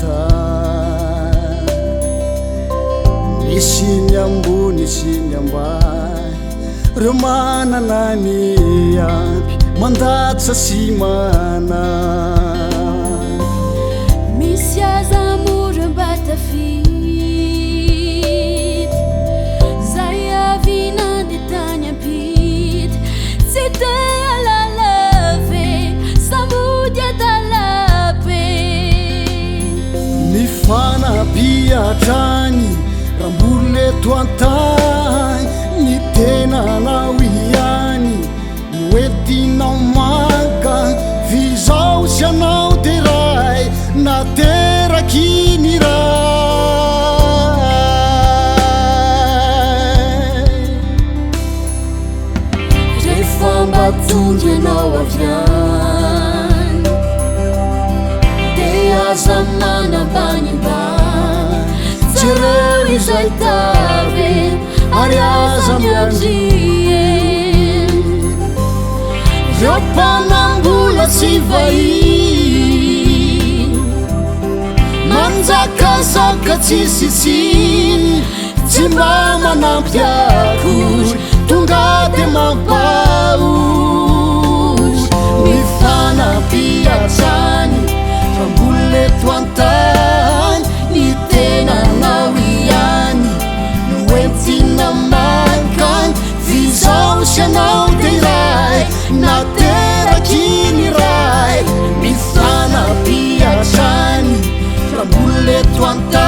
toantany nisiny ambony siny ambany reo manana ny ampy mandatsa sy mana misy aza mora mba tafity zay avinande tany ampity tsy te alalave samody adalabe ny fanabiatrany ramboly le toantany ny tenanao ihany noetinao manka vizao sy anao de ray nateraky ny ray rehefa mba tongy anao aviany de aza manambanimbany jereo izay tave ary aza miandrie reo mpanambola tsy vahiny manjakazaka tsisy tsiny tsy mba manampy akory tonga de mampahory ny fanabiatrany ramboly le toantany ny tenanao ihany noentina mankany vizao sy anao de ray nateraky ny ray ny fanabiatrany ramboly le toantany